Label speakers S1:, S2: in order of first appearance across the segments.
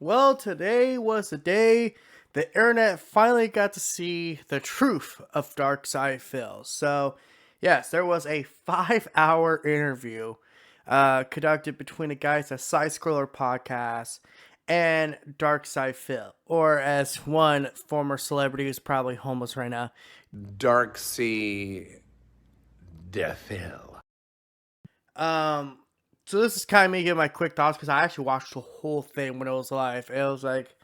S1: Well, today was the day the internet finally got to see the truth of Dark Side Phil. So, yes, there was a 5 hour interview conducted between the guys at Side Scroller Podcast and Dark Side Phil, or as one former celebrity who's probably homeless right now.
S2: Dark Sea Death Hill.
S1: Um, so this is kind of me giving my quick thoughts because I actually watched the whole thing when it was live. It was like,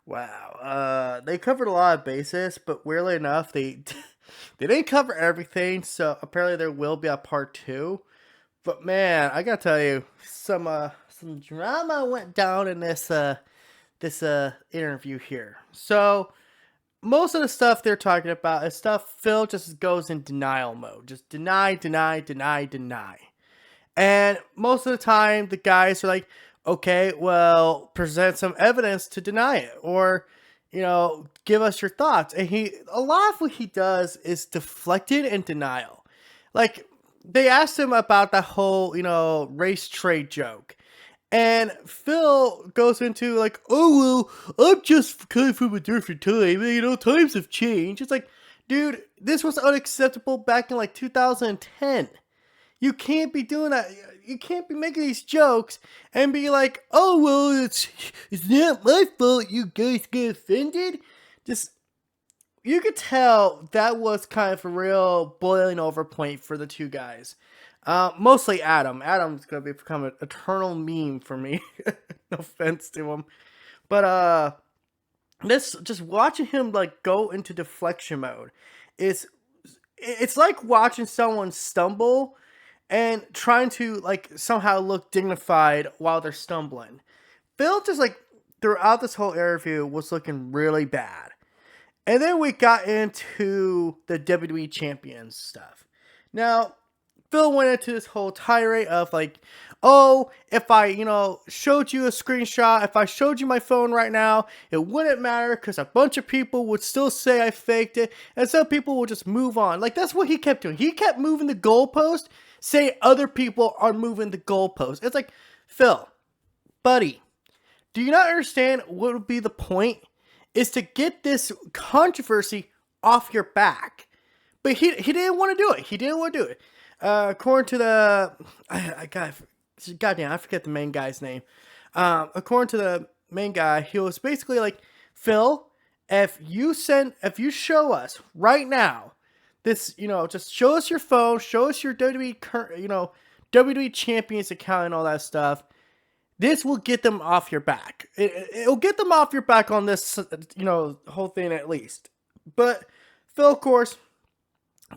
S1: wow. They covered a lot of bases, but weirdly enough, they they didn't cover everything. So apparently there will be a part two. But man, I gotta tell you, some drama went down in this interview here. So most of the stuff they're talking about is stuff Phil just goes in denial mode, just deny, deny, deny, deny. And most of the time, the guys are like, okay, well, present some evidence to deny it, or, give us your thoughts. And a lot of what he does is deflected and denial. Like, they asked him about that whole, race trade joke. And Phil goes into like, oh, well, I'm just coming from a different time. Times have changed. It's like, dude, this was unacceptable back in like 2010. You can't be doing that. You can't be making these jokes and be like, "Oh well, it's not my fault. You guys get offended." Just you could tell that was kind of a real boiling over point for the two guys. Mostly Adam. Adam's gonna become an eternal meme for me. No offense to him, but this just watching him like go into deflection mode is it's like watching someone stumble and trying to like somehow look dignified while they're stumbling. Phil just like throughout this whole interview was looking really bad. And then we got into the WWE Champions stuff. Now, Phil went into this whole tirade of like, oh, if I, showed you a screenshot, if I showed you my phone right now, it wouldn't matter because a bunch of people would still say I faked it, and some people will just move on. Like, that's what he kept doing. He kept moving the goalpost, say other people are moving the goalpost. It's like, Phil, buddy, do you not understand what would be the point? Is to get this controversy off your back. But he didn't want to do it. He didn't want to do it. According to the goddamn, I forget the main guy's name. According to the main guy, he was basically like, Phil, if you show us right now this, just show us your phone, show us your WWE Champions account and all that stuff. This will get them off your back. It'll get them off your back on this, whole thing at least. But Phil, of course,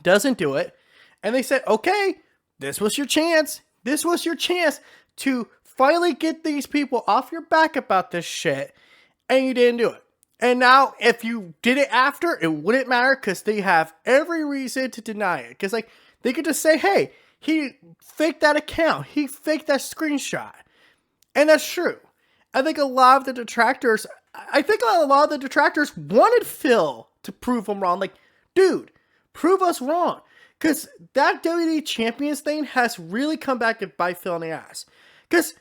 S1: doesn't do it. And they said, okay, this was your chance. This was your chance to finally get these people off your back about this shit. And you didn't do it. And now, if you did it after, it wouldn't matter because they have every reason to deny it. Because, like, they could just say, hey, he faked that account. He faked that screenshot. And that's true. I think a lot of the detractors wanted Phil to prove them wrong. Like, dude, prove us wrong. Because that WWE Champions thing has really come back to bite Phil in the ass. Because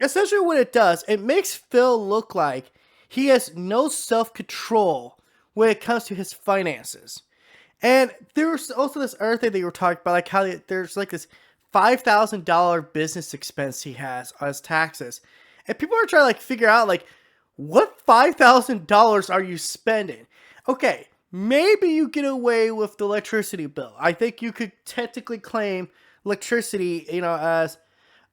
S1: essentially what it does, it makes Phil look like he has no self-control when it comes to his finances. And there was also this other thing that you were talking about, like how there's like this $5,000 business expense he has on his taxes. And people are trying to like figure out like, what $5,000 are you spending? Okay, maybe you get away with the electricity bill. I think you could technically claim electricity, as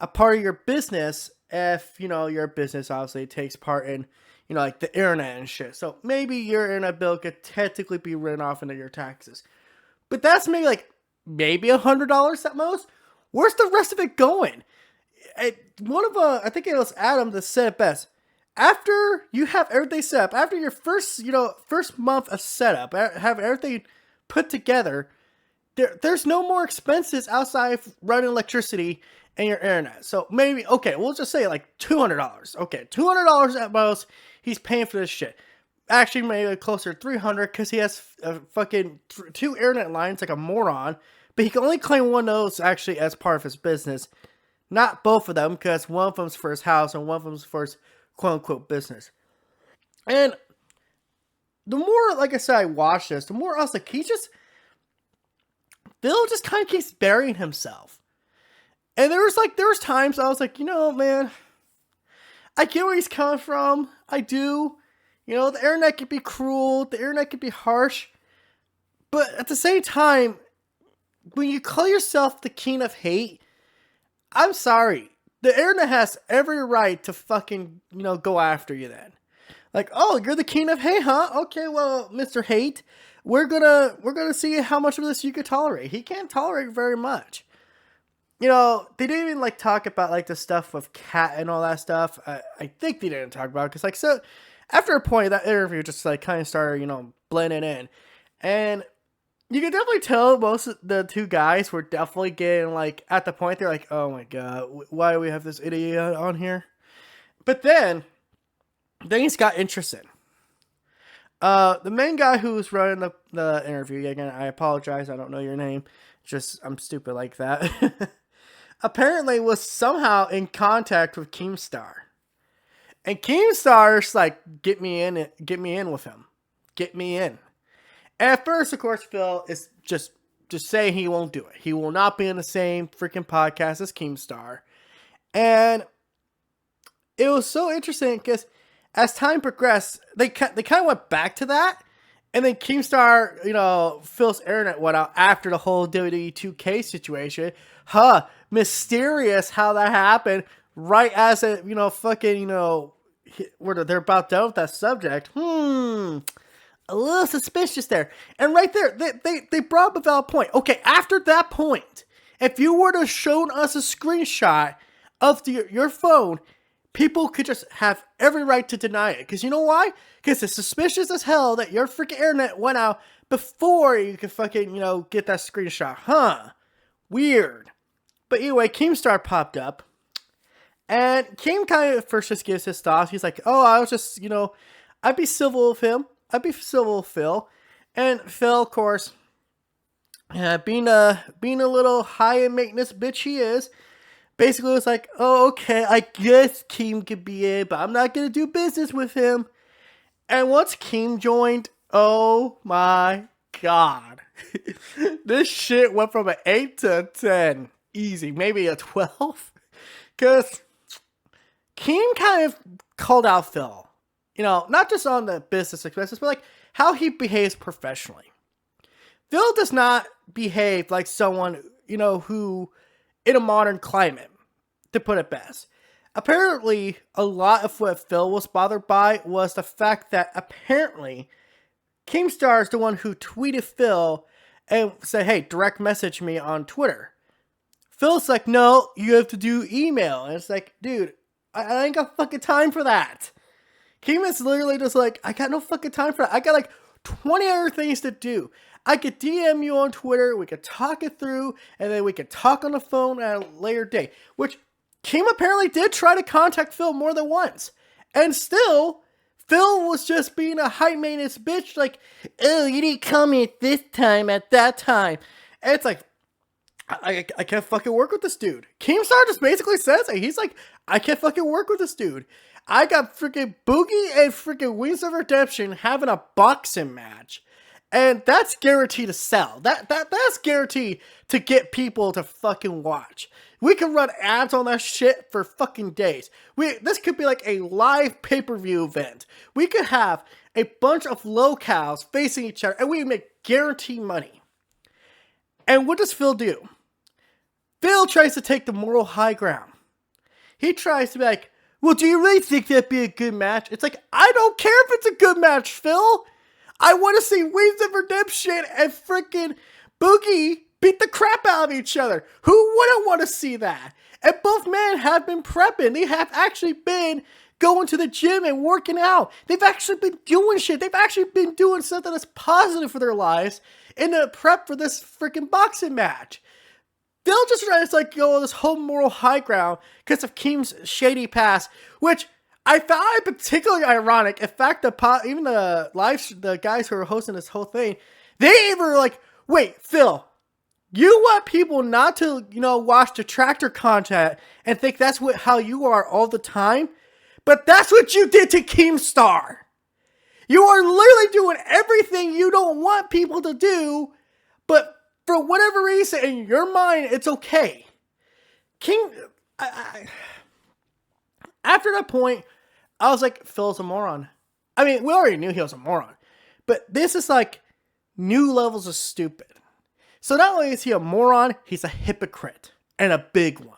S1: a part of your business if, your business obviously takes part in, like the internet and shit. So maybe your internet bill could technically be written off into your taxes. But that's maybe $100 at most. Where's the rest of it going? I think it was Adam that said it best. After you have everything set up, after your first month of setup, have everything put together, there's no more expenses outside of running electricity and your internet. So maybe, okay, we'll just say like $200. Okay, $200 at most, he's paying for this shit. Actually, maybe closer to $300 because he has fucking 2 internet lines like a moron. But he can only claim one of those actually as part of his business. Not both of them, because one of them's for his house and one of them's for his quote unquote business. And the more, like I said, I watch this, the more I was like, Phil just kind of keeps burying himself. And there was times I was like, man, I get where he's coming from. I do. The internet can be cruel. The internet can be harsh. But at the same time, when you call yourself the king of hate, I'm sorry. The internet has every right to fucking, go after you then. Like, oh, you're the king of hate, huh? Okay, well, Mr. Hate, we're gonna see how much of this you could tolerate. He can't tolerate very much. They didn't even talk about the stuff with Cat and all that stuff. I think they didn't talk about it because so after a point that interview just kind of started blending in, and you can definitely tell most of the two guys were definitely getting at the point they're like, oh my god, why do we have this idiot on here? But then things got interesting. The main guy who was running the interview, again, I apologize, I don't know your name. Just, I'm stupid like that. Apparently was somehow in contact with Keemstar. And Keemstar's get me in with him. Get me in. And at first, of course, Phil is just saying he won't do it. He will not be in the same freaking podcast as Keemstar. And it was so interesting because as time progressed, they kind of went back to that. And then Keemstar, Phil's internet went out after the whole WWE 2K situation. Mysterious how that happened. Right as it, where they're about done with that subject. A little suspicious there. And right there, they brought up a valid point. Okay, after that point, if you were to show us a screenshot of your phone, people could just have every right to deny it. Because you know why? Because it's suspicious as hell that your freaking internet went out before you could fucking, get that screenshot. Weird. But anyway, Keemstar popped up. And Keem kind of first just gives his thoughts. He's like, oh, I was just, I'd be civil with him. I'd be civil with Phil. And Phil, of course, being a little high in maintenance bitch he is, basically was like, oh, okay, I guess Keem could be it, but I'm not going to do business with him. And once Keem joined, oh my god. This shit went from an 8 to a 10. Easy. Maybe a 12. Because Keem kind of called out Phil. Not just on the business expenses, but how he behaves professionally. Phil does not behave like someone, who in a modern climate, to put it best. Apparently, a lot of what Phil was bothered by was the fact that apparently Keemstar is the one who tweeted Phil and said, hey, direct message me on Twitter. Phil's like, no, you have to do email. And it's like, dude, I ain't got fucking time for that. Keem is literally just like, I got no fucking time for that. I got 20 other things to do. I could DM you on Twitter, we could talk it through, and then we could talk on the phone at a later date. Which Keem apparently did try to contact Phil more than once. And still, Phil was just being a high maintenance bitch, oh, you didn't call me at this time, at that time. And it's like, I can't fucking work with this dude. Keemstar just basically says it. He's like, I can't fucking work with this dude. I got freaking Boogie and freaking Wings of Redemption having a boxing match. And that's guaranteed to sell. That's guaranteed to get people to fucking watch. We can run ads on that shit for fucking days. This could be like a live pay-per-view event. We could have a bunch of locals facing each other and we make guaranteed money. And what does Phil do? Phil tries to take the moral high ground. He tries to be like, well, do you really think that'd be a good match? It's like, I don't care if it's a good match, Phil. I want to see Wings of Redemption and freaking Boogie beat the crap out of each other. Who wouldn't want to see that? And both men have been prepping. They have actually been going to the gym and working out. They've actually been doing shit. They've actually been doing something that's positive for their lives in the prep for this freaking boxing match. They'll just try to go on this whole moral high ground because of Keem's shady past, which I found particularly ironic. In fact, even the guys who are hosting this whole thing, they even were like, wait, Phil, you want people not to, watch the tractor content and think that's how you are all the time? But that's what you did to Keemstar. You are literally doing everything you don't want people to do, but for whatever reason, in your mind, it's okay. After that point, I was like, Phil's a moron. I mean, we already knew he was a moron, but this is like new levels of stupid. So not only is he a moron, he's a hypocrite, and a big one.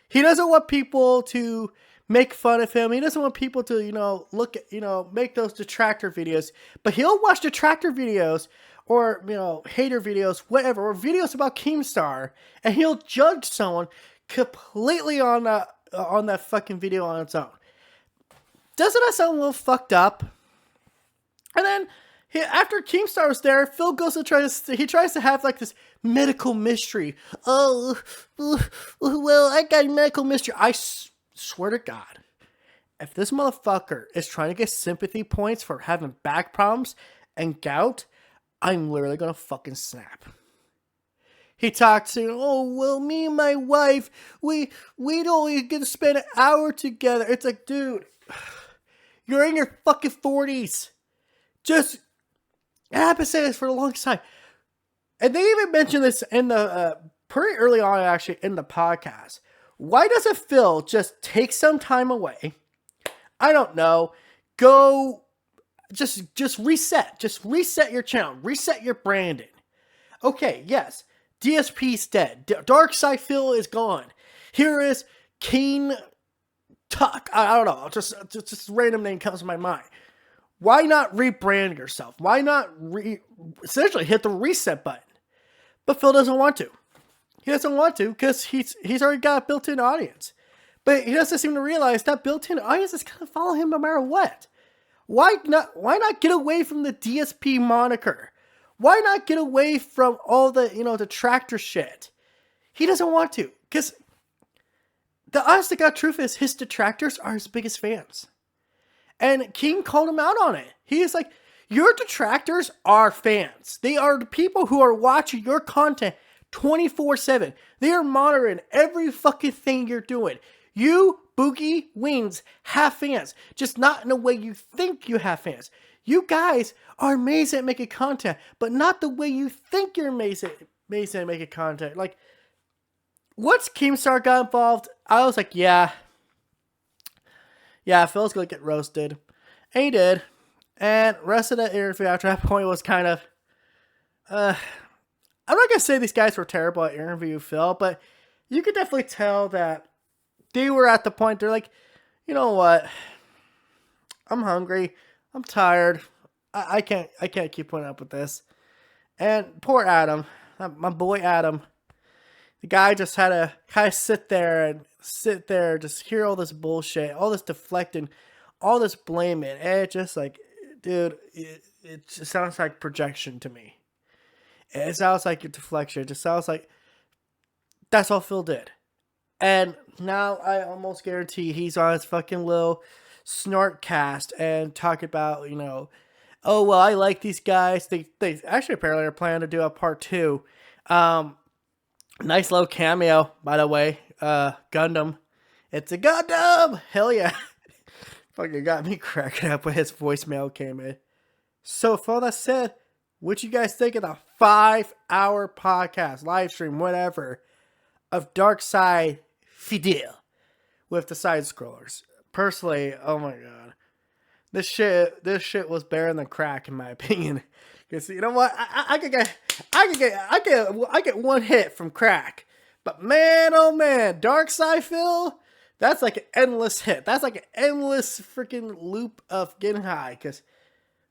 S1: He doesn't want people to make fun of him. He doesn't want people to, look at, make those detractor videos. But he'll watch detractor videos or, hater videos, whatever, or videos about Keemstar, and he'll judge someone completely on that fucking video on its own. Doesn't that sound a little fucked up? And then after Keemstar was there, Phil goes to tries to have like this medical mystery. Oh, well, I got a medical mystery. I swear to God, if this motherfucker is trying to get sympathy points for having back problems and gout, I'm literally gonna fucking snap. He talked to, oh, well, me and my wife, we don't get to spend an hour together. It's like, dude, you're in your fucking 40s. Just, I've been saying this for a long time. And they even mentioned this in the, pretty early on, actually, in the podcast. Why doesn't Phil just take some time away? I don't know. Go, just reset. Just reset your channel. Reset your branding. Okay, yes. DSP's dead. Dark Side Phil is gone. Here is Keen Tuck. I don't know. Just a random name comes to my mind. Why not rebrand yourself? Why not essentially hit the reset button? But Phil doesn't want to. He doesn't want to because he's already got a built-in audience. But he doesn't seem to realize that built-in audience is going to follow him no matter what. Why not get away from the DSP moniker? Why not get away from all the, detractor shit? He doesn't want to. Because the honest to God truth is his detractors are his biggest fans. And King called him out on it. He is like, your detractors are fans. They are the people who are watching your content 24/7. They are monitoring every fucking thing you're doing. You, Boogie Wings, have fans. Just not in a way you think you have fans. You guys are amazing at making content, but not the way you think you're amazing at making content. Like, once Keemstar got involved, I was like, yeah, Phil's gonna get roasted. And he did. And the rest of that interview after that point was kind of, I'm not gonna say these guys were terrible at interview Phil, but you could definitely tell that they were at the point, they're like, you know what? I'm hungry. I'm tired. I can't keep putting up with this. And poor Adam, my boy Adam, the guy just had to kind of sit there, just hear all this bullshit, all this deflecting, all this blaming. And it just like, dude, it just sounds like projection to me. It sounds like your deflection. It just sounds like that's all Phil did. And now I almost guarantee he's on his fucking little snark cast and talk about, oh, well, I like these guys. They actually apparently are planning to do a part 2. Nice little cameo, by the way. Gundam. It's a Gundam! Hell yeah. Fucking got me cracking up when his voicemail came in. So, with all that said, what you guys think of the 5-hour podcast, live stream, whatever, of Dark Side Fidel with the side scrollers? Personally, oh my god, this shit was better than crack in my opinion. Because you know what, I get one hit from crack, but man, oh man, Dark Side Phil, that's like an endless hit. That's like an endless freaking loop of getting high. Because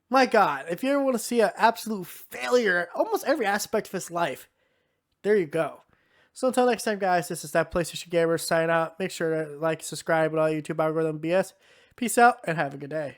S1: my god, if you ever want to see an absolute failure at almost every aspect of his life, there you go. So until next time, guys, this is That PlayStation Gamer sign out. Make sure to like, subscribe, and all YouTube algorithm BS. Peace out, and have a good day.